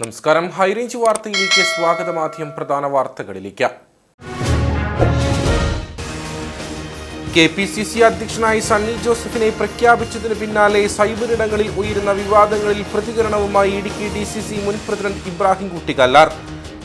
നമസ്കാരം. ഹൈറേഞ്ച് വാർത്തയിലേക്ക് സ്വാഗതം. ആദ്യം പ്രധാന വാർത്തകളിലേക്ക്. KPCC അധ്യക്ഷനായി സണ്ണി ജോസഫിനെ പ്രഖ്യാപിച്ചതിന് പിന്നാലെ സൈബറിടങ്ങളിൽ ഉയരുന്ന വിവാദങ്ങളിൽ പ്രതികരണവുമായി ഇടുക്കി DCC മുൻ പ്രസിഡന്റ് ഇബ്രാഹിം കുട്ടി കല്ലാർ.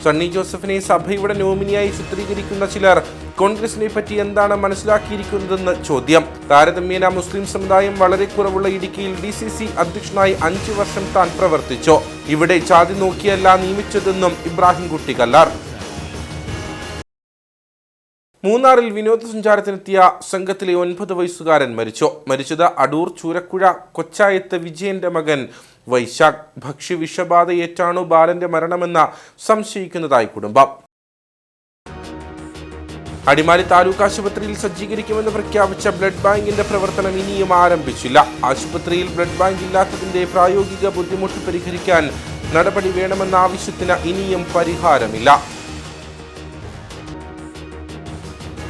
സണ്ണി ജോസഫിനെ സഭയുടെ നോമിനിയായി ചിത്രീകരിക്കുന്ന ചിലർ കോൺഗ്രസിനെ പറ്റി എന്താണ് മനസ്സിലാക്കിയിരിക്കുന്നതെന്ന് ചോദ്യം. താരതമ്യേന മുസ്ലിം സമുദായം വളരെ കുറവുള്ള ഇടുക്കിയിൽ DCC അധ്യക്ഷനായി 5 വർഷം താൻ പ്രവർത്തിച്ചു. ഇവിടെ ജാതി നോക്കിയല്ല നിയമിച്ചതെന്നും ഇബ്രാഹിം കുട്ടി കല്ലാർ. മൂന്നാറിൽ വിനോദസഞ്ചാരത്തിനെത്തിയ സംഘത്തിലെ 9 വയസ്സുകാരൻ മരിച്ചത് അടൂർ ചൂരക്കുഴ കൊച്ചായത്ത് വിജയന്റെ മകൻ വൈശാഖ്. ഭക്ഷ്യവിഷബാധയേറ്റാണോ ബാലന്റെ മരണമെന്ന് സംശയിക്കുന്നതായി കുടുംബം. അടിമാലി താലൂക്ക് ആശുപത്രിയിൽ സജ്ജീകരിക്കുമെന്ന് പ്രഖ്യാപിച്ച ബ്ലഡ് ബാങ്കിന്റെ പ്രവർത്തനം ഇനിയും ആരംഭിച്ചില്ല. ആശുപത്രിയിൽ ബ്ലഡ് ബാങ്ക് ഇല്ലാത്തതിന്റെ പ്രായോഗിക ബുദ്ധിമുട്ട് പരിഹരിക്കാൻ നടപടി വേണമെന്ന ആവശ്യത്തിന് ഇനിയും പരിഹാരമില്ല.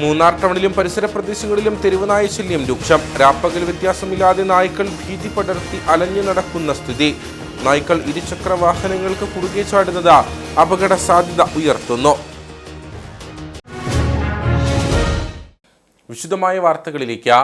മൂന്നാർ ടൗണിലും പരിസര പ്രദേശങ്ങളിലും തെരുവുനായ ശല്യം രൂക്ഷം. രാപ്പകൽ വ്യത്യാസമില്ലാതെ നായ്ക്കൾ ഭീതി പടർത്തി അലഞ്ഞു നടക്കുന്ന സ്ഥിതി. നായ്ക്കൾ ഇരുചക്ര വാഹനങ്ങൾക്ക് കുറുകെ ചാടുന്നത് അപകട സാധ്യത ഉയർത്തുന്നു. വിശദമായ വാർത്തകളിലേക്ക്.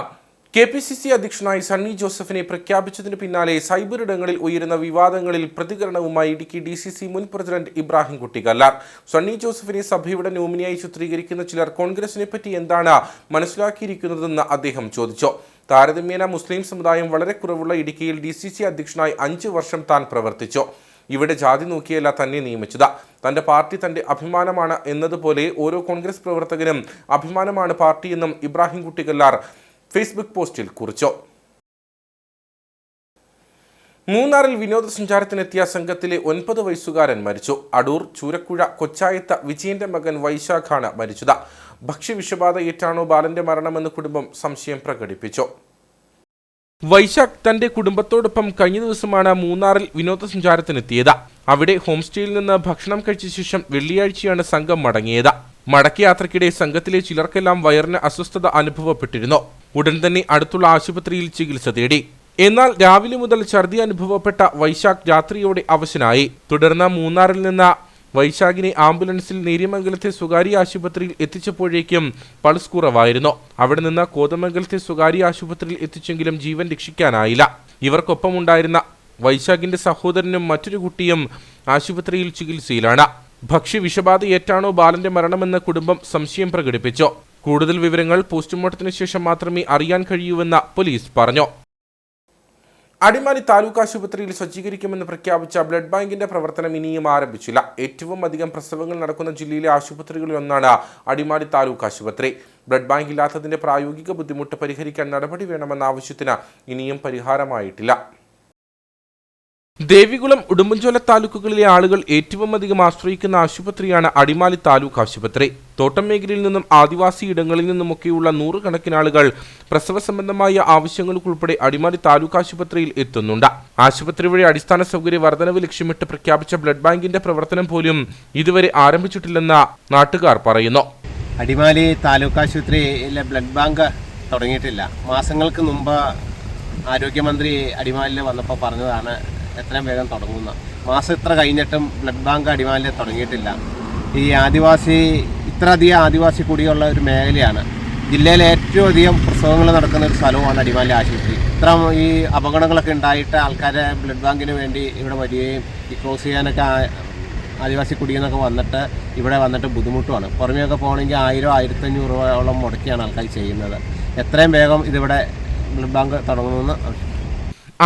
KPCC അധ്യക്ഷനായി സണ്ണി ജോസഫിനെ പ്രഖ്യാപിച്ചതിന് പിന്നാലെ സൈബറിടങ്ങളിൽ ഉയരുന്ന വിവാദങ്ങളിൽ പ്രതികരണവുമായി ഇടുക്കി DCC മുൻ പ്രസിഡന്റ് ഇബ്രാഹിം കുട്ടി കല്ലാർ. സണ്ണി ജോസഫിനെ സഭയുടെ നോമിനിയായി ചിത്രീകരിക്കുന്ന ചിലർ കോൺഗ്രസിനെ പറ്റി എന്താണ് മനസ്സിലാക്കിയിരിക്കുന്നതെന്ന് അദ്ദേഹം ചോദിച്ചു. താരതമ്യേന മുസ്ലിം സമുദായം വളരെ കുറവുള്ള ഇടുക്കിയിൽ DCC അധ്യക്ഷനായി 5 വർഷം താൻ പ്രവർത്തിച്ചു. ഇവിടെ ജാതി നോക്കിയല്ല തന്നെ നിയമിച്ചത്. തന്റെ പാർട്ടി തന്റെ അഭിമാനമാണ് എന്നതുപോലെ ഓരോ കോൺഗ്രസ് പ്രവർത്തകനും അഭിമാനമാണ് പാർട്ടിയെന്നും ഇബ്രാഹിം കുട്ടി കല്ലാർ ഫേസ്ബുക്ക് പോസ്റ്റിൽ കുറിച്ചു. മൂന്നാറിൽ വിനോദസഞ്ചാരത്തിനെത്തിയ സംഘത്തിലെ 9 വയസ്സുകാരൻ മരിച്ചു. അടൂർ ചൂരക്കുഴ കൊച്ചായത്ത് വിജയന്റെ മകൻ വൈശാഖാണ് മരിച്ചത്. ഭക്ഷ്യവിഷബാധയേറ്റാണോ ബാലന്റെ മരണമെന്ന് കുടുംബം സംശയം പ്രകടിപ്പിച്ചു. വൈശാഖ് തന്റെ കുടുംബത്തോടൊപ്പം കഴിഞ്ഞ ദിവസമാണ് മൂന്നാറിൽ വിനോദസഞ്ചാരത്തിനെത്തിയത്. അവിടെ ഹോം സ്റ്റേയിൽ നിന്ന് ഭക്ഷണം കഴിച്ച ശേഷം വെള്ളിയാഴ്ചയാണ് സംഘം മടങ്ങിയത്. മടക്കയാത്രയ്ക്കിടെ സംഘത്തിലെ ചിലർക്കെല്ലാം വയറിന് അസ്വസ്ഥത അനുഭവപ്പെട്ടിരുന്നു. ഉടൻ തന്നെ അടുത്തുള്ള ആശുപത്രിയിൽ ചികിത്സ തേടി. എന്നാൽ രാവിലെ മുതൽ ഛർദി അനുഭവപ്പെട്ട വൈശാഖ് രാത്രിയോടെ അവശനായി. തുടർന്ന് മൂന്നാറിൽ നിന്ന് വൈശാഖിനെ ആംബുലൻസിൽ നേര്യമംഗലത്തെ സ്വകാര്യ ആശുപത്രിയിൽ എത്തിച്ചപ്പോഴേക്കും പൾസ് കുറവായിരുന്നു. അവിടെ നിന്ന് കോതമംഗലത്തെ സ്വകാര്യ ആശുപത്രിയിൽ എത്തിച്ചെങ്കിലും ജീവൻ രക്ഷിക്കാനായില്ല. ഇവർക്കൊപ്പമുണ്ടായിരുന്ന വൈശാഖിന്റെ സഹോദരനും മറ്റൊരു കുട്ടിയും ആശുപത്രിയിൽ ചികിത്സയിലാണ്. ഭക്ഷ്യവിഷബാധയേറ്റാണോ ബാലന്റെ മരണമെന്ന് കുടുംബം സംശയം പ്രകടിപ്പിച്ചു. കൂടുതൽ വിവരങ്ങൾ പോസ്റ്റ്മോർട്ടത്തിന് ശേഷം മാത്രമേ അറിയാൻ കഴിയൂവെന്ന് പോലീസ് പറഞ്ഞു. അടിമാലി താലൂക്ക് ആശുപത്രിയിൽ സജ്ജീകരിക്കുമെന്ന് പ്രഖ്യാപിച്ച ബ്ലഡ് ബാങ്കിന്റെ പ്രവർത്തനം ഇനിയും ആരംഭിച്ചില്ല. ഏറ്റവും അധികം പ്രസവങ്ങൾ നടക്കുന്ന ജില്ലയിലെ ആശുപത്രികളിൽ ഒന്നാണ് അടിമാലി താലൂക്ക് ആശുപത്രി. ബ്ലഡ് ബാങ്ക് ഇല്ലാത്തതിന്റെ പ്രായോഗിക ബുദ്ധിമുട്ട് പരിഹരിക്കാൻ നടപടി വേണമെന്ന ആവശ്യത്തിന് ഇനിയും പരിഹാരമായിട്ടില്ല. ദേവികുളം, ഉടുമ്പൻചോല താലൂക്കുകളിലെ ആളുകൾ ഏറ്റവും അധികം ആശ്രയിക്കുന്ന ആശുപത്രിയാണ് അടിമാലി താലൂക്ക് ആശുപത്രി. തോട്ടം മേഖലയിൽ നിന്നും ആദിവാസി ഇടങ്ങളിൽ നിന്നുമൊക്കെയുള്ള 100 കണക്കിന് ആളുകൾ പ്രസവ സംബന്ധമായ ആവശ്യങ്ങൾക്കുൾപ്പെടെ അടിമാലി താലൂക്ക് ആശുപത്രിയിൽ എത്തുന്നുണ്ട്. ആശുപത്രി വഴി അടിസ്ഥാന സൗകര്യ വർധനവ് ലക്ഷ്യമിട്ട് പ്രഖ്യാപിച്ച ബ്ലഡ് ബാങ്കിന്റെ പ്രവർത്തനം പോലും ഇതുവരെ ആരംഭിച്ചിട്ടില്ലെന്ന് നാട്ടുകാർ പറയുന്നു. അടിമാലി താലൂക്ക് ആശുപത്രിയിലെ ബ്ലഡ് ബാങ്ക് തുടങ്ങിയിട്ടില്ല. മാസങ്ങൾക്ക് മുമ്പ് ആരോഗ്യമന്ത്രി അടിമാലിൽ വന്നപ്പോൾ പറഞ്ഞതാണ് എത്രയും വേഗം തുടങ്ങുന്ന. മാസം ഇത്ര കഴിഞ്ഞിട്ടും ബ്ലഡ് ബാങ്ക് അടിമാലിൽ തുടങ്ങിയിട്ടില്ല. ഈ ഇത്രയധികം ആദിവാസി കൂടിയുള്ള ഒരു മേഖലയാണ്. ജില്ലയിലെ ഏറ്റവും അധികം പ്രസവങ്ങൾ നടക്കുന്ന ഒരു സ്ഥലവുമാണ് അടിമാലി ആശുപത്രി. ഇത്ര ഈ അപകടങ്ങളൊക്കെ ഉണ്ടായിട്ട് ആൾക്കാരെ ബ്ലഡ് ബാങ്കിന് വേണ്ടി ഇവിടെ വരികയും ഈ ക്രോസ് ചെയ്യാനൊക്കെ ആദിവാസി കുടിയെന്നൊക്കെ വന്നിട്ട് ഇവിടെ വന്നിട്ട് ബുദ്ധിമുട്ടുമാണ്. പുറമെയൊക്കെ പോകണമെങ്കിൽ 1000-1500 രൂപയോളം മുടക്കിയാണ് ആൾക്കാർ ചെയ്യുന്നത്. എത്രയും വേഗം ഇതിവിടെ ബ്ലഡ് ബാങ്ക് തുടങ്ങണമെന്ന്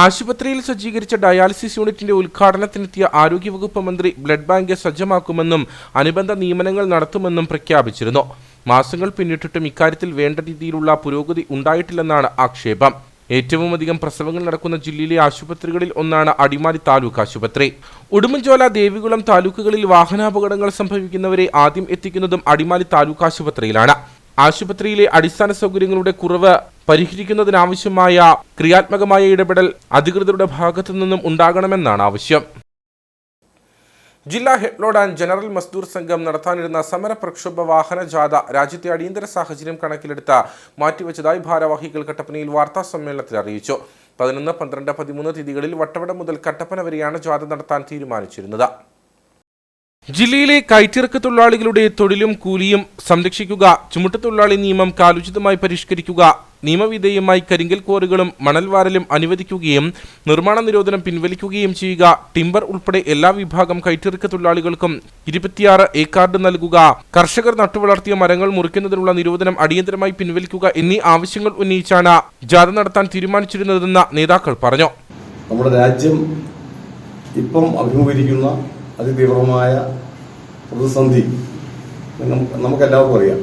ആശുപത്രിയിൽ സജ്ജീകരിച്ച ഡയാലിസിസ് യൂണിറ്റിന്റെ ഉദ്ഘാടനത്തിനെത്തിയ ആരോഗ്യവകുപ്പ് മന്ത്രി ബ്ലഡ് ബാങ്ക് സജ്ജമാക്കുമെന്നും അനുബന്ധ നിയമനങ്ങൾ നടത്തുമെന്നും പ്രഖ്യാപിച്ചിരുന്നു. മാസങ്ങൾ പിന്നിട്ടിട്ടും ഇക്കാര്യത്തിൽ വേണ്ട രീതിയിലുള്ള പുരോഗതി ഉണ്ടായിട്ടില്ലെന്നാണ് ആക്ഷേപം. ഏറ്റവും അധികം പ്രസവങ്ങൾ നടക്കുന്ന ജില്ലയിലെ ആശുപത്രികളിൽ ഒന്നാണ് അടിമാലി താലൂക്ക് ആശുപത്രി. ഉടുമ്പൻചോല, ദേവികുളം താലൂക്കുകളിൽ വാഹനാപകടങ്ങൾ സംഭവിക്കുന്നവരെ ആദ്യം എത്തിക്കുന്നതും അടിമാലി താലൂക്ക് ആശുപത്രിയിലാണ്. ആശുപത്രിയിലെ അടിസ്ഥാന സൗകര്യങ്ങളുടെ കുറവ് പരിഹരിക്കുന്നതിനാവശ്യമായ ക്രിയാത്മകമായ ഇടപെടൽ അധികൃതരുടെ ഭാഗത്തു നിന്നും ഉണ്ടാകണമെന്നാണ് ആവശ്യം. ജില്ലാ ഹെഡ്ലോഡ് ആൻഡ് ജനറൽ മസ്ദൂർ സംഘം നടത്താനിരുന്ന സമര പ്രക്ഷോഭ വാഹന ജാഥ രാജ്യത്തെ അടിയന്തര സാഹചര്യം കണക്കിലെടുത്ത് മാറ്റിവെച്ചതായി ഭാരവാഹികൾ കട്ടപ്പനയിൽ വാർത്താ സമ്മേളനത്തിൽ അറിയിച്ചു. 11, 12, 13 തീയതികളിൽ വട്ടവട മുതൽ കട്ടപ്പന വരെയാണ് ജാഥ നടത്താൻ തീരുമാനിച്ചിരുന്നത്. ജില്ലയിലെ കയറ്റിറക്ക് തൊഴിലാളികളുടെ തൊഴിലും കൂലിയും സംരക്ഷിക്കുക, ചുമട്ടുതൊഴിലാളി നിയമം കാലോചിതമായി പരിഷ്കരിക്കുക, നിയമവിധേയമായി കരിങ്കൽ ക്വാറികളും മണൽവാരലും അനുവദിക്കുകയും നിർമ്മാണ നിരോധനം പിൻവലിക്കുകയും ചെയ്യുക, ടിമ്പർ ഉൾപ്പെടെ എല്ലാ വിഭാഗം കയറ്റിറക്ക് തൊഴിലാളികൾക്കും 26 എ കാർഡ് നൽകുക, കർഷകർ നട്ടുവളർത്തിയ മരങ്ങൾ മുറിക്കുന്നതിനുള്ള നിരോധനം അടിയന്തരമായി പിൻവലിക്കുക എന്നീ ആവശ്യങ്ങൾ ഉന്നയിച്ചാണ് ജാഥ നടത്താൻ തീരുമാനിച്ചിരുന്നതെന്ന് നേതാക്കൾ പറഞ്ഞു. നമ്മുടെ രാജ്യം ഇപ്പം അഭിമുഖീകരിക്കുന്ന അതിതീവ്രമായ പ്രതിസന്ധി നമുക്കെല്ലാവർക്കും അറിയാം.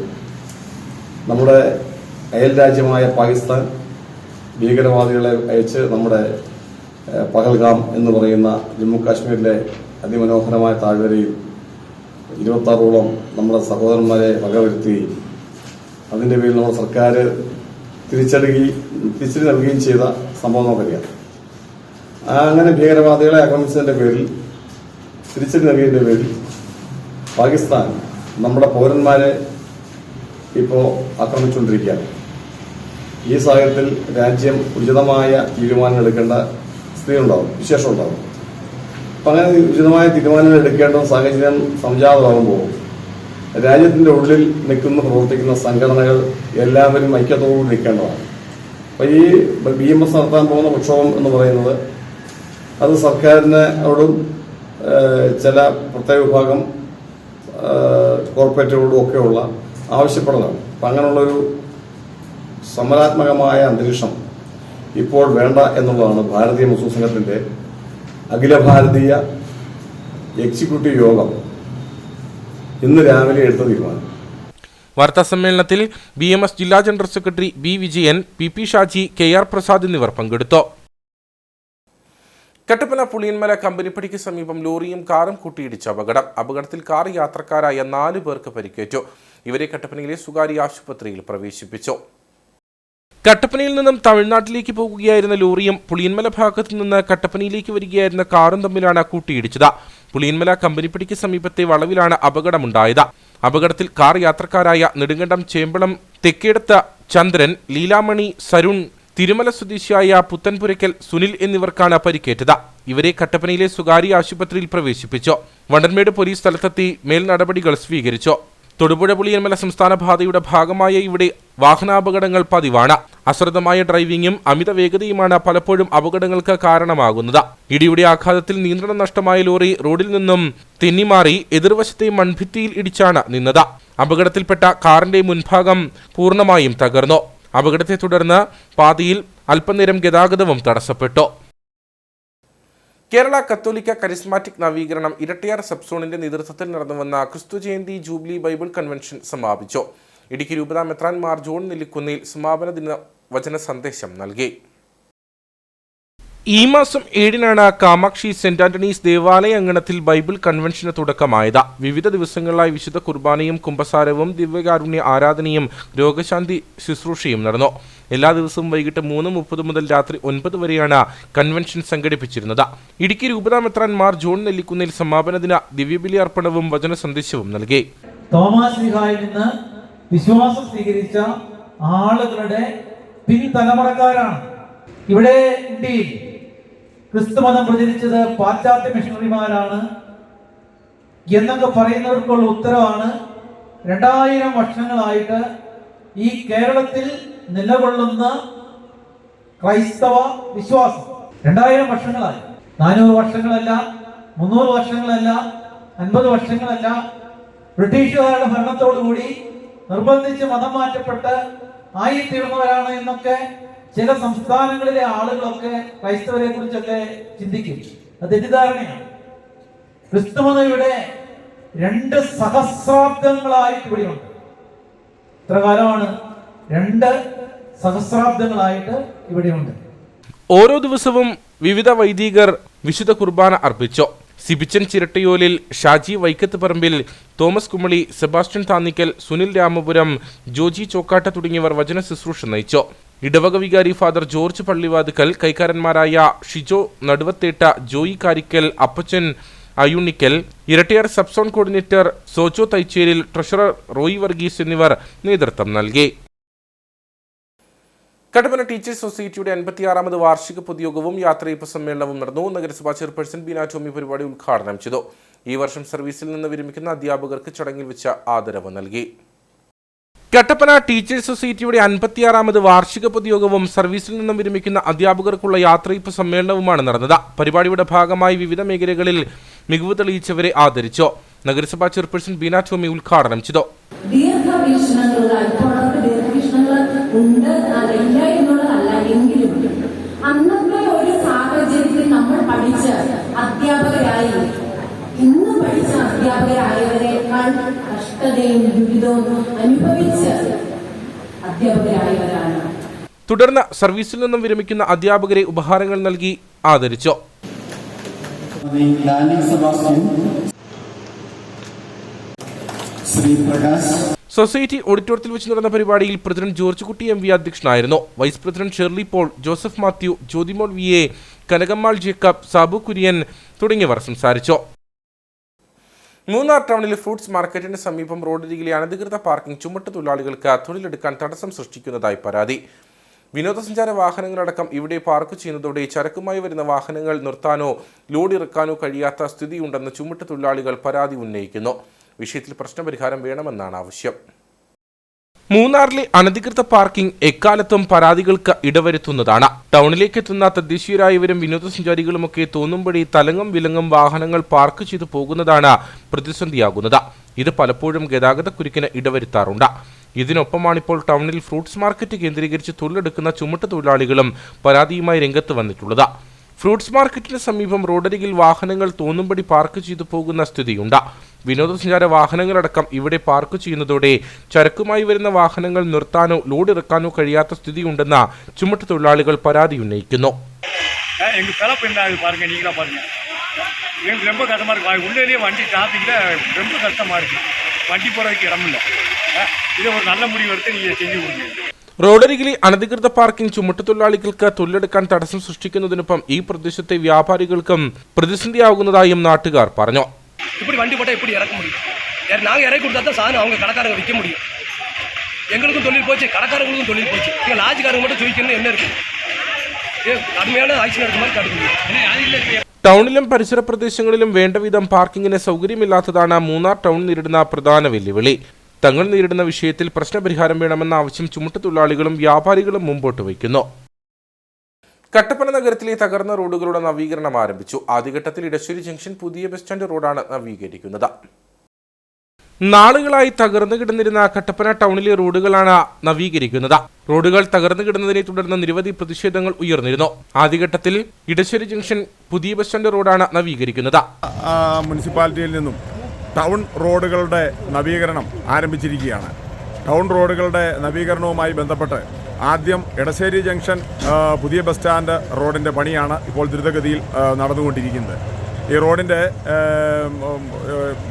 നമ്മുടെ അയൽ രാജ്യമായ പാകിസ്ഥാൻ ഭീകരവാദികളെ അയച്ച് നമ്മുടെ പഹൽഗാം എന്ന് പറയുന്ന ജമ്മു കാശ്മീരിലെ അതിമനോഹരമായ താഴ്വരയിൽ 26ഓളം നമ്മുടെ സഹോദരന്മാരെ വകവരുത്തുകയും അതിൻ്റെ പേരിൽ നമ്മുടെ സർക്കാർ തിരിച്ചടി നൽകുകയും ചെയ്ത സംഭവം നമുക്കറിയാം. അങ്ങനെ ഭീകരവാദികളെ ആക്രമിച്ചതിൻ്റെ പേരിൽ തിരിച്ചടി നൽകിയതിൻ്റെ പേരിൽ പാകിസ്ഥാൻ നമ്മുടെ പൗരന്മാരെ ഇപ്പോൾ ആക്രമിച്ചുകൊണ്ടിരിക്കുകയാണ്. ഈ സാഹചര്യത്തിൽ രാജ്യം ഉചിതമായ തീരുമാനങ്ങൾ എടുക്കേണ്ട സ്ഥിതിയുണ്ടാവും, വിശേഷം ഉണ്ടാവും. അപ്പം അങ്ങനെ ഉചിതമായ തീരുമാനങ്ങൾ എടുക്കേണ്ട സാഹചര്യം സംജാതമാകുമ്പോൾ രാജ്യത്തിൻ്റെ ഉള്ളിൽ പ്രവർത്തിക്കുന്ന സംഘടനകൾ എല്ലാവരും ഐക്യത്തോടുകൂടി നിൽക്കേണ്ടതാണ്. അപ്പം ഈ BMS നടത്താൻ പോകുന്ന പ്രക്ഷോഭം എന്ന് പറയുന്നത് അത് സർക്കാരിനോടും ചില പ്രത്യേക വിഭാഗം കോർപ്പറേറ്റുകളോടും ഒക്കെയുള്ള ആവശ്യപ്പെടലാണ്. അപ്പം അങ്ങനെയുള്ളൊരു സമരാത്മകമായ അന്തരീക്ഷം ഇപ്പോൾ വേണ്ട എന്നുള്ളതാണ് ഭാരതീയ മുസ്ലിം സംഘത്തിൻ്റെ അഖില ഭാരതീയ എക്സിക്യൂട്ടീവ് യോഗം ഇന്ന് രാവിലെ എടുത്ത തീരുമാനം. വാർത്താസമ്മേളനത്തിൽ BMS ജില്ലാ general secretary B. Vijayan, PP Shaji, KR Prasad എന്നിവർ പങ്കെടുത്തു. കട്ടപ്പന പുളിയന്മല കമ്പനിപ്പടിക്ക് സമീപം ലോറിയും കാറും കൂട്ടിയിടിച്ച അപകടത്തിൽ കാർ യാത്രക്കാരായ 4 പേർക്ക് പരിക്കേറ്റു. ഇവരെ കട്ടപ്പനയിലെ സ്വകാര്യ ആശുപത്രിയിൽ പ്രവേശിപ്പിച്ചു. കട്ടപ്പനയിൽ നിന്നും തമിഴ്നാട്ടിലേക്ക് പോകുകയായിരുന്ന ലോറിയും പുളിയന്മല ഭാഗത്തു നിന്ന് കട്ടപ്പനയിലേക്ക് വരികയായിരുന്ന കാറും തമ്മിലാണ് കൂട്ടിയിടിച്ചത്. പുളിയന്മല കമ്പനിപ്പടിക്ക് സമീപത്തെ വളവിലാണ് അപകടമുണ്ടായത്. അപകടത്തിൽ കാർ യാത്രക്കാരായ നെടുങ്കണ്ടം ചേമ്പളം തെക്കേടത്ത് ചന്ദ്രൻ, ലീലാമണി, സരുൺ, തിരുമല സ്വദേശിയായ പുത്തൻപുരയ്ക്കൽ സുനിൽ എന്നിവർക്കാണ് പരിക്കേറ്റത്. ഇവരെ കട്ടപ്പനയിലെ സ്വകാര്യ ആശുപത്രിയിൽ പ്രവേശിപ്പിച്ചു. വണ്ടൻമേട് പോലീസ് സ്ഥലത്തെത്തി മേൽ നടപടികൾ സ്വീകരിച്ചു. തൊടുപുഴ പുളിയന്മല സംസ്ഥാന പാതയുടെ ഭാഗമായ ഇവിടെ വാഹനാപകടങ്ങൾ പതിവാണ്. അശ്രദ്ധമായ ഡ്രൈവിംഗും അമിത വേഗതയുമാണ് പലപ്പോഴും അപകടങ്ങൾക്ക് കാരണമാകുന്നത്. ഇടിയുടെ ആഘാതത്തിൽ നിയന്ത്രണം നഷ്ടമായ ലോറി റോഡിൽ നിന്നും തെന്നിമാറി എതിർവശത്തെ മൺഭിത്തിയിൽ ഇടിച്ചാണ് നിന്നത്. അപകടത്തിൽപ്പെട്ട കാറിന്റെ മുൻഭാഗം പൂർണ്ണമായും തകർന്നു. അപകടത്തെ തുടർന്ന് പാതയിൽ അല്പനേരം ഗതാഗതവും തടസ്സപ്പെട്ടു. കേരള കത്തോലിക്ക കരിസ്മാറ്റിക് നവീകരണം ഇരട്ടിയാർ സബ് സോണിന്റെ നേതൃത്വത്തിൽ നടന്നുവന്ന ക്രിസ്തു ജയന്തി ജൂബിലി ബൈബിൾ കൺവെൻഷൻ സമാപിച്ചു. ഇടുക്കി രൂപതാ മെത്രാൻ മാർ ജോൺ നെല്ലിക്കുന്നിൽ സമാപന ദിന വചന സന്ദേശം നൽകി. ഈ മാസം 7-നാണ് കാമാക്ഷി സെന്റ് ആന്റണീസ് ദേവാലയ അങ്കണത്തിൽ ബൈബിൾ കൺവെൻഷന് തുടക്കമായത്. വിവിധ ദിവസങ്ങളിലായി വിശുദ്ധ കുർബാനയും കുമ്പസാരവും ദിവ്യകാരുണ്യ ആരാധനയും രോഗശാന്തി ശുശ്രൂഷയും നടന്നു. എല്ലാ ദിവസവും വൈകിട്ട് 3:30 മുതൽ രാത്രി 9 വരെയാണ് കൺവെൻഷൻ സംഘടിപ്പിച്ചിരുന്നത്. ഇടുക്കി രൂപതാ മെത്രാൻ മാർ ജോൺ നെല്ലിക്കുന്നിൽ സമാപന ദിന ദിവ്യബലി അർപ്പണവും വചന സന്ദേശവും നൽകി. തോമാസ് ലീഹായിൽ നിന്ന് വിശ്വാസം സ്വീകരിച്ച ആളുകളുടെ പിൻതലമുറക്കാരാണ് ഇവിടെ ഇന്ത്യയിൽ ക്രിസ്തുമതം പ്രചരിച്ചത് പാശ്ചാത്യ മിഷണറിമാരാണ് എന്നൊക്കെ പറയുന്നവർക്കുള്ള ഉത്തരവാണ് 2000 വർഷങ്ങളായിട്ട് ഈ കേരളത്തിൽ നിലകൊള്ളുന്ന ക്രൈസ്തവ വിശ്വാസം. 2000 വർഷങ്ങളായി, 400 വർഷങ്ങളല്ല, 300 വർഷങ്ങളല്ല, 50 വർഷങ്ങളല്ല. ബ്രിട്ടീഷുകാരുടെ ഭരണത്തോടുകൂടി നിർബന്ധിച്ച് മതം മാറ്റപ്പെട്ട് ആയിത്തീർന്നവരാണ് എന്നൊക്കെ ചില സംസ്ഥാനങ്ങളിലെ ആളുകളൊക്കെ ക്രൈസ്തവരെ കുറിച്ചൊക്കെ ചിന്തിക്കും. അത് തെറ്റിദ്ധാരണയാണ്. ക്രിസ്തുമതം ഇവിടെ 2 സഹസ്രാബ്ദങ്ങളായിട്ട് ഇവിടെയുണ്ട്. ഇത്ര കാലമാണ് 2 സഹസ്രാബ്ദങ്ങളായിട്ട് ഇവിടെയുണ്ട്. ഓരോ ദിവസവും വിവിധ വൈദികർ വിശുദ്ധ കുർബാന അർപ്പിച്ചു. സിബിച്ചൻ ചിരട്ടയോലിൽ, ഷാജി വൈക്കത്ത് പറമ്പിൽ, തോമസ് കുമളി, സെബാസ്റ്റ്യൻ താന്നിക്കൽ, സുനിൽ രാമപുരം, ജോജി ചോക്കാട്ട തുടങ്ങിയവർ വചന ശുശ്രൂഷ നയിച്ചു. ഇടവക വികാരി ഫാദർ ജോർജ് പള്ളിവാതുക്കൽ, കൈക്കാരന്മാരായ Shijo Naduvathetta, Joy Karickal, Appachan Ayunickal, Erattayar sub zone coordinator Sojo Thaicheril, treasurer Roy Varghese എന്നിവർ നേതൃത്വം നൽകി. കട്ടപ്പന ടീച്ചേഴ്സ് സൊസൈറ്റിയുടെ 56ാമത് വാർഷിക പൊതുയോഗവും യാത്രയയപ്പ് സമ്മേളനവും നടന്നു. നഗരസഭാ ചെയർപേഴ്സൺ ബീന ടോമി പരിപാടി ഉദ്ഘാടനം ചെയ്തു. ഈ വർഷം സർവീസിൽ നിന്ന് വിരമിക്കുന്ന അധ്യാപകർക്ക് ചടങ്ങിൽ വെച്ച് ആദരവ് നൽകി. കട്ടപ്പന ടീച്ചേഴ്സ് സൊസൈറ്റിയുടെ 56ാമത് വാർഷിക പൊതുയോഗവും സർവീസിൽ നിന്നും വിരമിക്കുന്ന അധ്യാപകർക്കുള്ള യാത്രയയപ്പ് സമ്മേളനവുമാണ് നടന്നത്. പരിപാടിയുടെ ഭാഗമായി വിവിധ മേഖലകളിൽ മികവ് തെളിയിച്ചവരെ ആദരിച്ചു. നഗരസഭാ ചെയർപേഴ്സൺ ബീന ടോമി ഉദ്ഘാടനം ചെയ്തു. ഉണ്ട് അതല്ല എന്നുള്ളതല്ല, എങ്കിലും അന്നത്തെ ഒരു സാഹചര്യത്തിൽ നമ്മൾ പഠിച്ച അധ്യാപകരായി ഇന്ന് പഠിച്ച അധ്യാപകരായവരെക്കാൾ കഷ്ടതയും ദുരിതവും അനുഭവിച്ച അധ്യാപകരായവരാണ്. തുടർന്ന് സർവീസിൽ നിന്നും വിരമിക്കുന്ന അധ്യാപകരെ ഉപഹാരങ്ങൾ നൽകി ആദരിച്ചു. സൊസൈറ്റി ഓഡിറ്റോറിയത്തിൽ വെച്ച് നടന്ന പരിപാടിയിൽ president George Kutty M V അധ്യക്ഷനായിരുന്നു. Vice president Shirley Paul, Joseph Mathew, Jyothimol V A, Kanakammal Jacob, Sabu Kurian തുടങ്ങിയവർ സംസാരിച്ചു. മൂന്നാർ ടൗണിലെ ഫ്രൂട്ട്സ് മാർക്കറ്റിന് സമീപം റോഡരികിലെ അനധികൃത പാർക്കിംഗ് ചുമട്ടുതൊഴിലാളികൾക്ക് തൊഴിലെടുക്കാൻ തടസ്സം സൃഷ്ടിക്കുന്നതായി പരാതി. വിനോദസഞ്ചാര വാഹനങ്ങളടക്കം ഇവിടെ പാർക്ക് ചെയ്യുന്നതോടെ ചരക്കുമായി വരുന്ന വാഹനങ്ങൾ നിർത്താനോ ലോഡ് ഇറക്കാനോ കഴിയാത്ത സ്ഥിതിയുണ്ടെന്ന് ചുമട്ടുതൊഴിലാളികൾ പരാതി ഉന്നയിക്കുന്നു. വിഷയത്തിൽ പ്രശ്നപരിഹാരം വേണമെന്നാണ് ആവശ്യം. മൂന്നാറിലെ അനധികൃത പാർക്കിംഗ് എക്കാലത്തും പരാതികൾക്ക് ഇടവരുത്തുന്നതാണ്. ടൗണിലേക്ക് എത്തുന്ന തദ്ദേശീയരായവരും വിനോദസഞ്ചാരികളുമൊക്കെ തോന്നുംപടി തലങ്ങും വിലങ്ങും വാഹനങ്ങൾ പാർക്ക് ചെയ്തു പോകുന്നതാണ് പ്രതിസന്ധിയാകുന്നത്. ഇത് പലപ്പോഴും ഗതാഗതക്കുരുക്കിന് ഇടവരുത്താറുണ്ട്. ഇതിനൊപ്പമാണിപ്പോൾ ടൗണിൽ ഫ്രൂട്ട്സ് മാർക്കറ്റ് കേന്ദ്രീകരിച്ച് തൊഴിലെടുക്കുന്ന ചുമട്ടുതൊഴിലാളികളും പരാതിയുമായി രംഗത്ത് വന്നിട്ടുള്ളത്. ഫ്രൂട്ട്സ് മാർക്കറ്റിന് സമീപം റോഡരികിൽ വാഹനങ്ങൾ തോന്നുംപടി പാർക്ക് ചെയ്തു പോകുന്ന സ്ഥിതിയുണ്ട്. വിനോദസഞ്ചാര വാഹനങ്ങളടക്കം ഇവിടെ പാർക്ക് ചെയ്യുന്നതോടെ ചരക്കുമായി വരുന്ന വാഹനങ്ങൾ നിർത്താനോ ലോഡ് ഇറക്കാനോ കഴിയാത്ത സ്ഥിതിയുണ്ടെന്ന് ചുമട്ടുതൊഴിലാളികൾ പരാതി ഉന്നയിക്കുന്നു. റോഡരികിലെ അനധികൃത പാർക്കിംഗ് ചുമട്ടുതൊഴിലാളികൾക്ക് തൊഴിലെടുക്കാൻ തടസ്സം സൃഷ്ടിക്കുന്നതിനൊപ്പം ഈ പ്രദേശത്തെ വ്യാപാരികൾക്കും പ്രതിസന്ധിയാകുന്നതായും നാട്ടുകാർ പറഞ്ഞു. இப்படி வண்டி போட்டால் எப்படி இறக்க முடியும்? நாங்கள் இறக்கி கொடுத்தா தான் சாதனம் அவங்க கடைக்காரங்க விற்க முடியும். எங்களுக்கும் தொழில் போச்சு, கடைக்காரங்களுக்கும் தொழில் போச்சு. இங்கே லாட்ஜுக்காரங்க மட்டும் ചോദിക്കുന്നത് என்ன இருக்கு? കടുமையான ആക്ഷൻ എടുത്ത மாதிரி കടുക്കുന്നു. ടൗണിലും പരിസര പ്രദേശങ്ങളിലും വേണ്ടവിധം പാർക്കിങ്ങിന് സൗകര്യമില്ലാത്തതാണ് മൂന്നാർ ടൗൺ നേരിടുന്ന പ്രധാന വെല്ലുവിളി. തങ്ങൾ നേരിടുന്ന വിഷയത്തിൽ പ്രശ്നപരിഹാരം വേണമെന്ന ആവശ്യം ചുമട്ടുതൊഴിലാളികളും വ്യാപാരികളും മുമ്പോട്ട് വയ്ക്കുന്നു. കട്ടപ്പന നഗരത്തിലെ തകർന്ന റോഡുകളുടെ നവീകരണം ആരംഭിച്ചു. ആദ്യഘട്ടത്തിൽ ഇടശ്ശേരി ജംഗ്ഷൻ പുതിയ ബസ് സ്റ്റാൻഡ് റോഡാണ് നവീകരിക്കുന്നത്. നാളുകളായി തകർന്നു കിടന്നിരുന്ന കട്ടപ്പന ടൗണിലെ റോഡുകളാണ് നവീകരിക്കുന്നത്. റോഡുകൾ തകർന്നു കിടന്നതിനെ തുടർന്ന് നിരവധി പ്രതിഷേധങ്ങൾ ഉയർന്നിരുന്നു. ആദ്യഘട്ടത്തിൽ ഇടശ്ശേരി ജംഗ്ഷൻ പുതിയ ബസ് സ്റ്റാൻഡ് റോഡാണ് നവീകരിക്കുന്നത്. മുനിസിപ്പാലിറ്റിയിൽ നിന്നും ടൗൺ റോഡുകളുടെ നവീകരണം ആരംഭിച്ചിരിക്കുകയാണ്. ടൗൺ റോഡുകളുടെ നവീകരണവുമായി ബന്ധപ്പെട്ട് ആദ്യം എടശ്ശേരി ജംഗ്ഷൻ പുതിയ ബസ് സ്റ്റാൻഡ് റോഡിൻ്റെ പണിയാണ് ഇപ്പോൾ ദ്രുതഗതിയിൽ നടന്നുകൊണ്ടിരിക്കുന്നത്. ഈ റോഡിൻ്റെ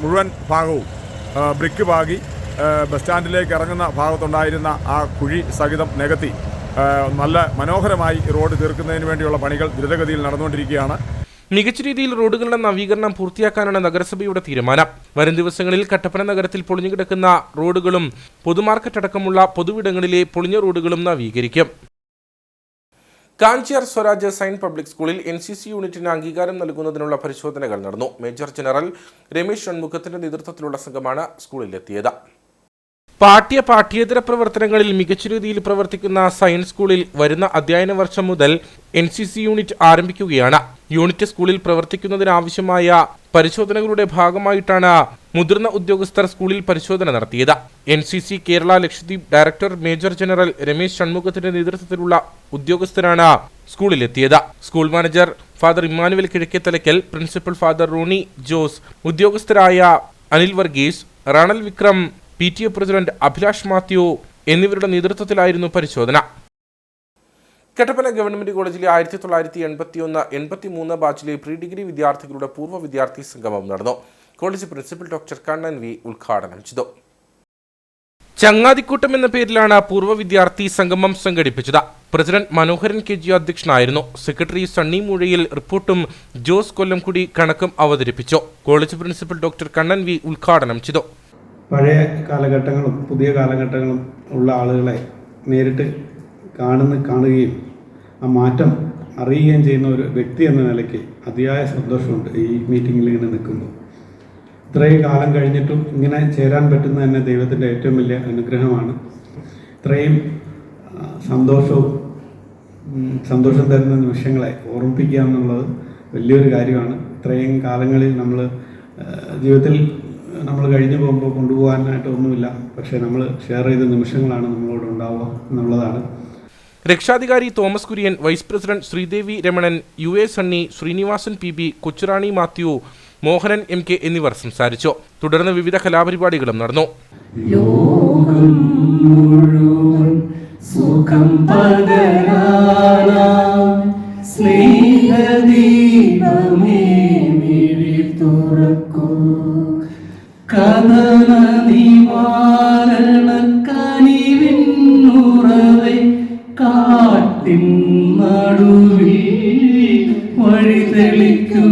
മുഴുവൻ ഭാഗവും ബ്രിക്ക് പാകി ബസ് സ്റ്റാൻഡിലേക്ക് ഇറങ്ങുന്ന ഭാഗത്തുണ്ടായിരുന്ന ആ കുഴി സഹിതം നികത്തി നല്ല മനോഹരമായി റോഡ് തീർക്കുന്നതിന് വേണ്ടിയുള്ള പണികൾ ദ്രുതഗതിയിൽ നടന്നുകൊണ്ടിരിക്കുകയാണ്. മികച്ച രീതിയിൽ റോഡുകളുടെ നവീകരണം പൂർത്തിയാക്കാനാണ് നഗരസഭയുടെ തീരുമാനം. വരും ദിവസങ്ങളിൽ കട്ടപ്പന നഗരത്തിൽ പൊളിഞ്ഞുകിടക്കുന്ന റോഡുകളും പൊതുമാർക്കറ്റ് അടക്കമുള്ള പൊതുവിടങ്ങളിലെ പൊളിഞ്ഞ റോഡുകളും നവീകരിക്കും. കാഞ്ചിയാർ സ്വരാജ് സൈൻ പബ്ലിക് സ്കൂളിൽ NCC യൂണിറ്റിന് അംഗീകാരം നൽകുന്നതിനുള്ള പരിശോധനകൾ നടന്നു. മേജർ ജനറൽ രമേശ് ഷൺമുഖത്തിന്റെ നേതൃത്വത്തിലുള്ള സംഘമാണ് സ്കൂളിലെത്തിയത്. പാഠ്യേതര പ്രവർത്തനങ്ങളിൽ മികച്ച രീതിയിൽ പ്രവർത്തിക്കുന്ന സയൻസ് സ്കൂളിൽ വരുന്ന അധ്യയന വർഷം മുതൽ NCC യൂണിറ്റ് ആരംഭിക്കുകയാണ്. യൂണിറ്റ് സ്കൂളിൽ പ്രവർത്തിക്കുന്നതിനാവശ്യമായ പരിശോധനകളുടെ ഭാഗമായിട്ടാണ് മുതിർന്ന ഉദ്യോഗസ്ഥർ സ്കൂളിൽ പരിശോധന നടത്തിയത്. NCC Kerala Lakshadweep director major general Ramesh ഷൺമുഖത്തിന്റെ നേതൃത്വത്തിലുള്ള ഉദ്യോഗസ്ഥരാണ് സ്കൂളിലെത്തിയത്. School manager father Emmanuel Kizhakkethalakkal, principal father Rony Jose, ഉദ്യോഗസ്ഥരായ അനിൽ വർഗീസ്, റാണൽ വിക്രം, PTA പ്രസിഡന്റ് അഭിലാഷ് മാത്യു എന്നിവരുടെ നേതൃത്വത്തിലായിരുന്നു പരിശോധന. കട്ടപ്പന ഗവൺമെന്റ് കോളേജിലെ 1981-83 ബാച്ചിലെ പ്രീ ഡിഗ്രി വിദ്യാർത്ഥികളുടെ പൂർവ്വ വിദ്യാർത്ഥി സംഗമം നടന്നു. College principal doctor Kannan V ഉദ്ഘാടനം ചെയ്തു. ചങ്ങാതിക്കൂട്ടം എന്ന പേരിലാണ് പൂർവ്വ വിദ്യാർത്ഥി സംഗമം സംഘടിപ്പിച്ചത്. പ്രസിഡന്റ് മനോഹരൻ KG അധ്യക്ഷനായിരുന്നു. സെക്രട്ടറി സണ്ണി മൂഴയിൽ റിപ്പോർട്ടും ജോസ് കൊല്ലംകുടി കണക്കും അവതരിപ്പിച്ചു. College principal doctor Kannan V ഉദ്ഘാടനം ചെയ്തു. പഴയ കാലഘട്ടങ്ങളും പുതിയ കാലഘട്ടങ്ങളും ഉള്ള ആളുകളെ നേരിട്ട് കാണുകയും ആ മാറ്റം അറിയുകയും ചെയ്യുന്ന ഒരു വ്യക്തി എന്ന നിലയ്ക്ക് അതിയായ സന്തോഷമുണ്ട് ഈ മീറ്റിങ്ങിൽ ഇങ്ങനെ നിൽക്കുമ്പോൾ. ഇത്രയും കാലം കഴിഞ്ഞിട്ടും ഇങ്ങനെ ചേരാൻ പറ്റുന്ന തന്നെ ദൈവത്തിൻ്റെ ഏറ്റവും വലിയ അനുഗ്രഹമാണ്. ഇത്രയും സന്തോഷം തരുന്ന നിമിഷങ്ങളെ ഓർമ്മിപ്പിക്കുക എന്നുള്ളത് വലിയൊരു കാര്യമാണ്. ഇത്രയും കാലങ്ങളിൽ നമ്മൾ ജീവിതത്തിൽ നമ്മൾ കഴിഞ്ഞു പോകുമ്പോൾ കൊണ്ടുപോകാനായിട്ടൊന്നുമില്ല, പക്ഷേ നമ്മൾ ഷെയർ ചെയ്ത നിമിഷങ്ങളാണ് നമ്മളോട് ഉണ്ടാവുക എന്നുള്ളതാണ്. രക്ഷാധികാരി Thomas Kurian, vice president Sreedevi Ramanan, UA Sunny, Sreenivasan PB, Kochurani Mathew, Mohanan MK എന്നിവർ സംസാരിച്ചു. തുടർന്ന് വിവിധ കലാപരിപാടികളും നടന്നു. ലോകം മുഴുവൻ സുഖം പകരാനാം സ്നേഹദീപമേ മിഴി തുറക്കൂ, കഥന നിവാരണ കനിവിന്നുറവേ കാട്ടിൻ നടുവിൽ വഴി തെളിക്കൂ.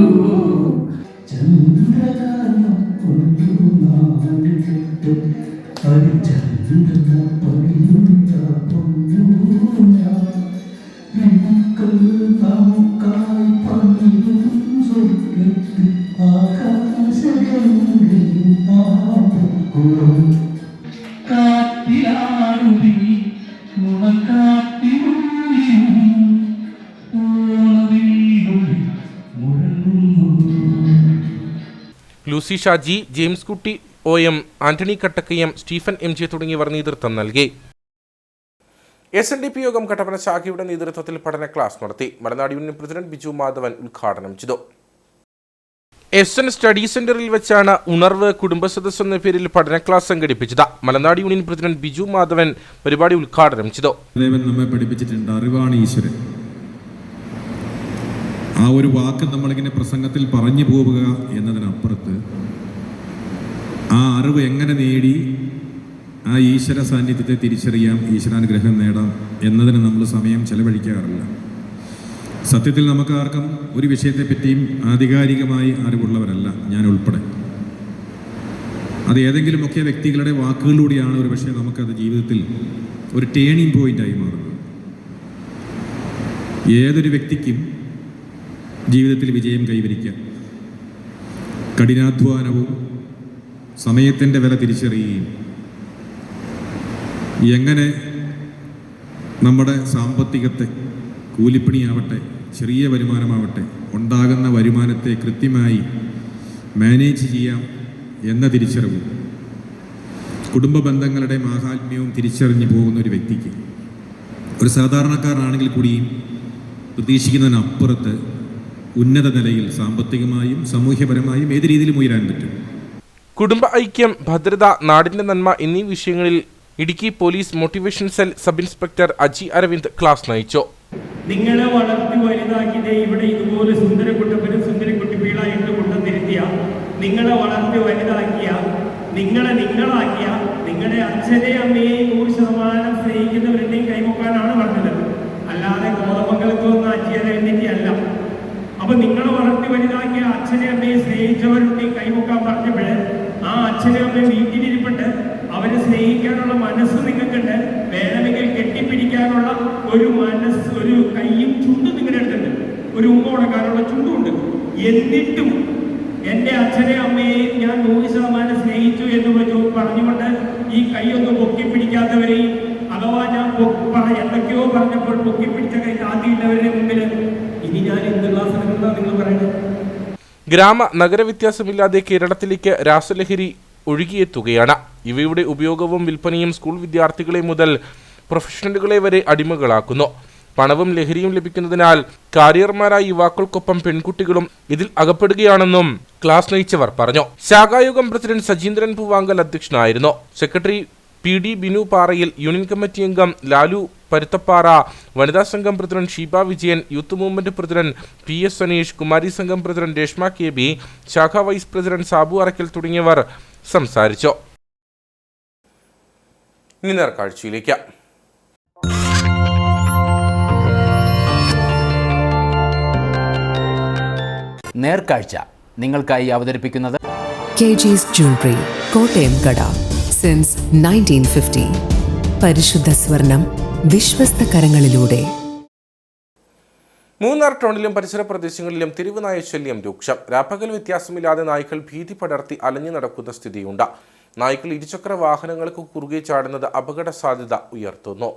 ലൂസി ഷാജി, ജെയിംസ് കുട്ടി OM, Antony Kattakkayam, Stephen MJ തുടങ്ങിയവർ നേതൃത്വം നൽകി. SNDP യോഗം കട്ടപ്പന ശാഖയുടെ നേതൃത്വത്തിൽ പഠന ക്ലാസ് നടത്തി. മലനാട് യൂണിയൻ പ്രസിഡന്റ് ബിജു മാധവൻ ഉദ്ഘാടനം ചെയ്തു. SN സ്റ്റഡി സെന്ററിൽ വെച്ചാണ് ഉണർവ് കുടുംബസദസ് എന്ന പേരിൽ പഠന ക്ലാസ് സംഘടിപ്പിച്ചത്. മലനാട് യൂണിയൻ പ്രസിഡന്റ് ബിജു മാധവൻ പരിപാടി ഉദ്ഘാടനം ചെയ്തു. നമ്മെ പഠിപ്പിച്ചിട്ടുണ്ട്, അറിവാണ് ഈശ്വരൻ. ആ ഒരു വാക്ക് നമ്മളിങ്ങനെ പ്രസംഗത്തിൽ പറഞ്ഞു പോവുക എന്നതിനപ്പുറത്ത് ആ അറിവ് എങ്ങനെ നേടി ആ ഈശ്വര സാന്നിധ്യത്തെ തിരിച്ചറിയാം, ഈശ്വരാനുഗ്രഹം നേടാം എന്നതിന് നമ്മൾ സമയം ചെലവഴിക്കാറില്ല. സത്യത്തിൽ നമുക്ക് ആർക്കും ഒരു വിഷയത്തെപ്പറ്റിയും ആധികാരികമായി അറിവുള്ളവരല്ല, ഞാൻ ഉൾപ്പെടെ. അത് ഏതെങ്കിലുമൊക്കെ വ്യക്തികളുടെ വാക്കുകളിലൂടെയാണ് ഒരു പക്ഷേ നമുക്കത് ജീവിതത്തിൽ ഒരു ടേണിംഗ് പോയിന്റായി മാറുന്നത്. ഏതൊരു വ്യക്തിക്കും ജീവിതത്തിൽ വിജയം കൈവരിക്കാം കഠിനാധ്വാനവും സമയത്തിൻ്റെ വില തിരിച്ചറിയുകയും എങ്ങനെ നമ്മുടെ സാമ്പത്തികത്തെ, കൂലിപ്പണിയാവട്ടെ ചെറിയ വരുമാനമാവട്ടെ, ഉണ്ടാകുന്ന വരുമാനത്തെ കൃത്യമായി മാനേജ് ചെയ്യാം എന്ന തിരിച്ചറിവും കുടുംബ ബന്ധങ്ങളുടെ മാഹാത്മ്യവും തിരിച്ചറിഞ്ഞു പോകുന്ന ഒരു വ്യക്തിക്ക്, ഒരു സാധാരണക്കാരനാണെങ്കിൽ കൂടിയും പ്രതീക്ഷിക്കുന്നതിനപ്പുറത്ത് ഉന്നത നിലയിൽ സാമ്പത്തികമായും സാമൂഹ്യപരമായും ഏത് രീതിയിലും ഉയരാൻ പറ്റും. കുടുംബ ഐക്യം, ഭദ്രത, നാടിന്റെ നന്മ എന്നീ വിഷയങ്ങളിൽ Idukki police motivation cell sub inspector Aji Aravind class നയിച്ചു. നിങ്ങളെ വളർത്തി വലുതാക്കിയത് ഇവിടെ ഇതുപോലെ സുന്ദരക്കുട്ടപ്പനും സുന്ദരക്കുട്ടിപ്പീളായിട്ട് കൊണ്ടുവന്നിരുത്തിയ, നിങ്ങളെ വളർത്തി വലുതാക്കിയ, നിങ്ങളാക്കിയ നിങ്ങളുടെ അച്ഛനെയും അമ്മയെയും 100% സ്നേഹിക്കുന്നവരുടെയും കൈമുക്കാനാണ് പറഞ്ഞത്. അല്ലാതെ കോതമംഗലത്ത് വന്ന അജിയുടെ എണ്ണിക്കല്ല. അപ്പൊ നിങ്ങളെ വളർത്തി വലുതാക്കിയ അച്ഛനെ അമ്മയെ സ്നേഹിച്ചവരുടെയും കൈമുക്കാൻ പറഞ്ഞപ്പോൾ ആ അച്ഛനെ അമ്മയെ വീട്ടിലിരിപ്പട്ട് അവരെ സ്നേഹിക്കാനുള്ള മനസ്സ് നിങ്ങൾക്കുണ്ട്. വേണമെങ്കിൽ കെട്ടിപ്പിടിക്കാനുള്ള ഒരു മനസ്സ്, ഒരു കൈയും ചുണ്ടും നിങ്ങളുടെ അടുത്തുണ്ട്, ഒരു ഉമ്മ കൊടുക്കാനുള്ള ചുണ്ടുമുണ്ട്. എന്നിട്ടും എൻ്റെ അച്ഛനെ അമ്മയെയും ഞാൻ 100% സ്നേഹിച്ചു എന്ന് പറഞ്ഞുകൊണ്ട് ഈ കൈയൊന്നും പൊക്കിപ്പിടിക്കാത്തവരെയും, അഥവാ ഞാൻ എന്തൊക്കെയോ പറഞ്ഞപ്പോൾ പൊക്കിപ്പിടിച്ച കൈ താത്തിയിട്ടവരുടെ മുമ്പിൽ ഇനി ഞാൻ എന്തുള്ള സ്ഥലങ്ങളാണ് നിങ്ങൾ പറയുന്നത്? ഗ്രാമ നഗര വ്യത്യാസമില്ലാതെ കേരളത്തിലേക്ക് രാസലഹരി ഒഴുകിയെത്തുകയാണ്. ഇവയുടെ ഉപയോഗവും വിൽപ്പനയും സ്കൂൾ വിദ്യാർത്ഥികളെ മുതൽ പ്രൊഫഷണലുകളെ വരെ അടിമകളാക്കുന്നു. പണവും ലഹരിയും ലഭിക്കുന്നതിനാൽ കാരിയർമാരായ യുവാക്കൾക്കൊപ്പം പെൺകുട്ടികളും ഇതിൽ അകപ്പെടുകയാണെന്നും ക്ലാസ് നയിച്ചവർ പറഞ്ഞു. ശാഖായോഗം പ്രസിഡന്റ് സജീന്ദ്രൻ പൂവാങ്കൽ അധ്യക്ഷനായിരുന്നു. സെക്രട്ടറി PD ബിനു പാറയിൽ, യൂണിയൻ കമ്മിറ്റി അംഗം ലാലു പരുത്തപ്പാറ, വനിതാ സംഘം president Sheeba Vijayan, youth movement president PS Saneesh, കുമാരി സംഘം പ്രസിഡന്റ് രേഷ്മ KB, ശാഖാ വൈസ് പ്രസിഡന്റ് സാബു അറക്കൽ തുടങ്ങിയവർ സംസാരിച്ചു. ഇനി നേർക്കാഴ്ചയിലേക്ക്. നേർക്കാഴ്ച നിങ്ങൾക്കായി അവതരിപ്പിക്കുന്നത് KG's Jewelry, കോട്ടയം കട. Since 1950. പരിശുദ്ധ സ്വർണം, വിശ്വസ്ത കരങ്ങളിലൂടെ. മൂന്നാർ ടൗണിലും പരിസര പ്രദേശങ്ങളിലും തെരുവുനായ ശല്യം രൂക്ഷം. രാപ്പകൽ വ്യത്യാസമില്ലാതെ നായ്ക്കൾ ഭീതി പടർത്തി അലഞ്ഞു നടക്കുന്ന സ്ഥിതിയുണ്ട്. നായ്ക്കൾ ഇരുചക്ര വാഹനങ്ങൾക്ക് കുറുകെ ചാടുന്നത് അപകട സാധ്യത ഉയർത്തുന്നു.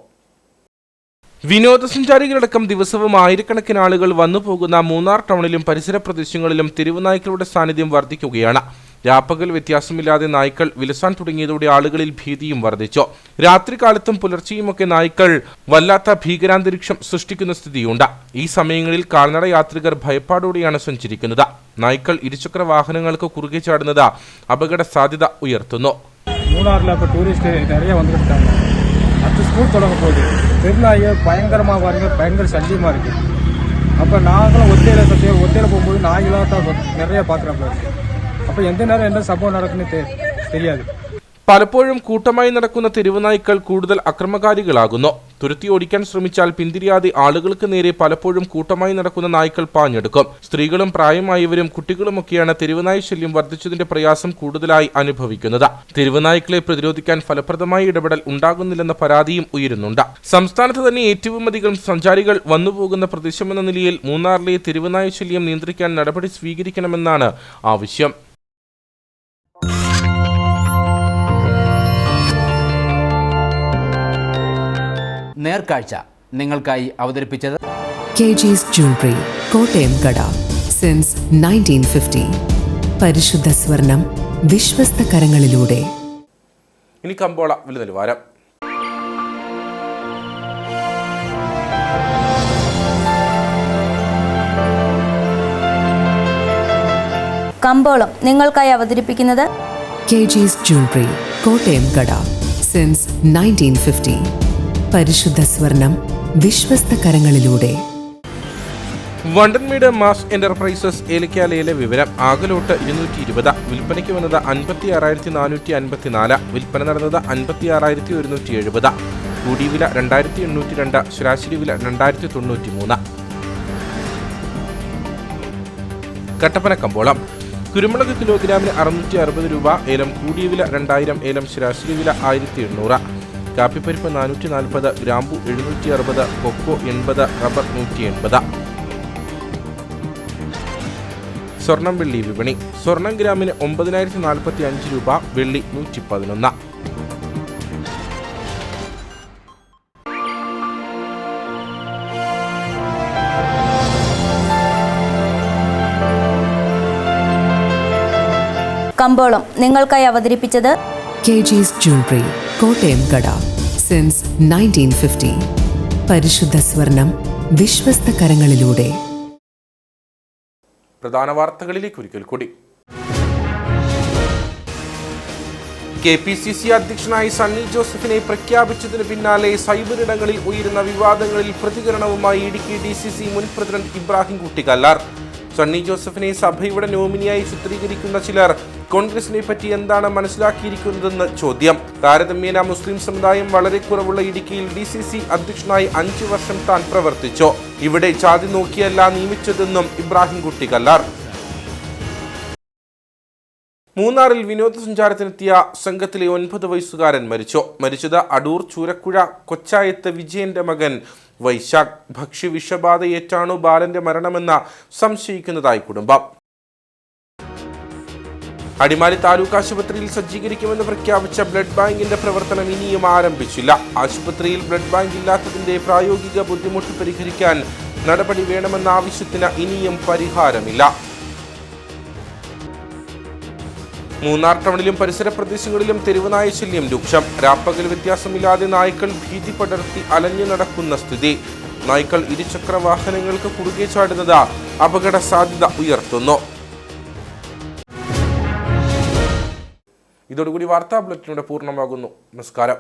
വിനോദസഞ്ചാരികളടക്കം ദിവസവും ആയിരക്കണക്കിന് ആളുകൾ വന്നുപോകുന്ന മൂന്നാർ ടൗണിലും പരിസര പ്രദേശങ്ങളിലും തെരുവുനായ്ക്കളുടെ സാന്നിധ്യം വർദ്ധിക്കുകയാണ്. രാപ്പകൽ വ്യത്യാസമില്ലാതെ നായ്ക്കൾ വിലസാൻ തുടങ്ങിയതോടെ ആളുകളിൽ ഭീതിയും വർദ്ധിച്ചു. രാത്രികാലത്തും പുലർച്ചെയുമൊക്കെ നായ്ക്കൾ വല്ലാത്ത ഭീകരാന്തരീക്ഷം സൃഷ്ടിക്കുന്ന സ്ഥിതിയുണ്ട്. ഈ സമയങ്ങളിൽ കാൽനട യാത്രികർ ഭയപ്പാടോടെയാണ് സഞ്ചരിക്കുന്നത്. നായ്ക്കൾ ഇരുചക്ര വാഹനങ്ങൾക്ക് കുറുകെ ചാടുന്നത് അപകട സാധ്യത ഉയർത്തുന്നു. மூணாரில் டூரிஸ்ட் நிறைய வந்துட்டு இருக்காங்க. அடுத்து ஸ்கூல் தொடங்க போகுது. திருநாயை பயங்கரமாக பாருங்க, பயங்கர சல்லியமாக இருக்குது. அப்போ நாங்களும் ஒத்தையில் போகும்போது நாய்களாக தான் நிறைய பார்க்குறாப்புல இருக்குது. അപ്പോൾ എന്ത് നേരം എന്താ സംഭവം നടക്കുന്നത് தெரியாது. പലപ്പോഴും കൂട്ടമായി നടക്കുന്ന തെരുവുനായ്ക്കൾ കൂടുതൽ അക്രമകാരികളാകുന്നു. തുരത്തി ഓടിക്കാൻ ശ്രമിച്ചാൽ പിന്തിരിയാതെ ആളുകൾക്ക് നേരെ പലപ്പോഴും കൂട്ടമായി നടക്കുന്ന നായ്ക്കൾ പാഞ്ഞെടുക്കും. സ്ത്രീകളും പ്രായമായവരും കുട്ടികളുമൊക്കെയാണ് തെരുവുനായ ശല്യം വർദ്ധിച്ചതിന്റെ പ്രയാസം കൂടുതലായി അനുഭവിക്കുന്നത്. തെരുവുനായ്ക്കളെ പ്രതിരോധിക്കാൻ ഫലപ്രദമായ ഇടപെടൽ ഉണ്ടാകുന്നില്ലെന്ന പരാതിയും ഉയരുന്നുണ്ട്. സംസ്ഥാനത്ത് തന്നെ ഏറ്റവും അധികം സഞ്ചാരികൾ വന്നുപോകുന്ന പ്രദേശമെന്ന നിലയിൽ മൂന്നാറിലെ തെരുവുനായ ശല്യം നിയന്ത്രിക്കാൻ നടപടി സ്വീകരിക്കണമെന്നാണ് ആവശ്യം. നേർക്കാഴ്ച നിങ്ങൾക്കായി അവതരിപ്പിച്ചത് KG's Jewelry, കോട്ടയം കട. സിൻസ് 1950. പരിശുദ്ധ സ്വർണം വിശ്വസ്ത കരങ്ങളിലൂടെ. ഇനി കമ്പോള വില നിലവാരം. കമ്പോളം നിങ്ങൾക്കായി അവതരിപ്പിക്കുന്നത് KG's Jewelry, കോട്ടയം കട. സിൻസ് 1950. പരിശുദ്ധ സ്വർണം വിശ്വസ്ത കരങ്ങളിലൂടെ. വണ്ടൻമേട് മാസ് എന്റർപ്രൈസസ് ഏലക്കാലയിലെ വിവരം. ആകലോട്ട് 220, വിൽപ്പനയ്ക്ക് വന്നത് 56,454, വിൽപ്പന നടന്നത് 56,170. കൂടിയ വില 2,802, ശരാശരി വില 2,093. കട്ടപ്പന കമ്പോളം. കുരുമുളക് കിലോഗ്രാമിന് 660 രൂപ, ഏലം കൂടിയ വില 2000, ഏലം ശരാശരി വില 1800. കാപ്പിപ്പരിപ്പ് 440, ഗ്രാമ്പു 760, കൊക്കോ 80, റബ്ബർ 180. സ്വർണം വെള്ളി വിപണി. സ്വർണം ഗ്രാമിന് 9,045 രൂപ, വെള്ളി 111. കമ്പോളം നിങ്ങൾക്കായി അവതരിപ്പിച്ചത് KG's Jewelry, കോട്ടയം കട. സിൻസ് 1950. പരിശുദ്ധ സ്വർണം വിശ്വസ്ത കരങ്ങളിലൂടെ. പ്രധാന വാർത്തകളിലേക്ക് ഒരിക്കൽ കൂടി. KPCC അധ്യക്ഷനായി സണ്ണി ജോസഫിനെ പ്രഖ്യാപിച്ചതിന് പിന്നാലെ സൈബറിടങ്ങളിൽ ഉയരുന്ന വിവാദങ്ങളിൽ പ്രതികരണവുമായി ഇടുക്കി DCC മുൻ പ്രസിഡന്റ് ഇബ്രാഹിം കുട്ടി കല്ലാർ. സണ്ണി ജോസഫിനെ സഭയുടെ നോമിനിയായി ചിത്രീകരിക്കുന്ന ചിലർ കോൺഗ്രസിനെ പറ്റി എന്താണ് മനസ്സിലാക്കിയിരിക്കുന്നതെന്ന് ചോദ്യം. താരതമ്യേന മുസ്ലിം സമുദായം വളരെ കുറവുള്ള ഇടുക്കിയിൽ DCC അധ്യക്ഷനായി 5 വർഷം താൻ പ്രവർത്തിച്ചു. ഇവിടെ ജാതി നോക്കിയല്ല നിയമിച്ചതെന്നും ഇബ്രാഹിം കുട്ടി കല്ലാർ. മൂന്നാറിൽ വിനോദസഞ്ചാരത്തിനെത്തിയ സംഘത്തിലെ 9 വയസ്സുകാരൻ മരിച്ചത് അടൂർ ചൂരക്കുഴ കൊച്ചായത്ത് വിജയന്റെ മകൻ വൈശാഖ്. ഭക്ഷ്യവിഷബാധയേറ്റാണോ ബാലന്റെ മരണമെന്ന് സംശയിക്കുന്നതായി കുടുംബം. അടിമാലി താലൂക്ക് ആശുപത്രിയിൽ സജ്ജീകരിക്കുമെന്ന് പ്രഖ്യാപിച്ച ബ്ലഡ് ബാങ്കിന്റെ പ്രവർത്തനം ഇനിയും ആരംഭിച്ചില്ല. ആശുപത്രിയിൽ ബ്ലഡ് ബാങ്ക് ഇല്ലാത്തതിന്റെ പ്രായോഗിക ബുദ്ധിമുട്ട് പരിഹരിക്കാൻ നടപടി വേണമെന്ന ആവശ്യത്തിന് ഇനിയും പരിഹാരമില്ല. മൂന്നാർ ടൗണിലും പരിസര പ്രദേശങ്ങളിലും തെരുവുനായ ശല്യം രൂക്ഷം. രാപ്പകൽ വ്യത്യാസമില്ലാതെ നായ്ക്കൾ ഭീതി പടർത്തി അലഞ്ഞു നടക്കുന്ന സ്ഥിതി. നായ്ക്കൾ ഇരുചക്ര വാഹനങ്ങൾക്ക് കുറുകെ ചാടുന്നത് അപകട സാധ്യത ഉയർത്തുന്നു. ഇതോടുകൂടി വാർത്താ ബുള്ളറ്റിനോട് പൂർണ്ണമാകുന്നു. നമസ്കാരം.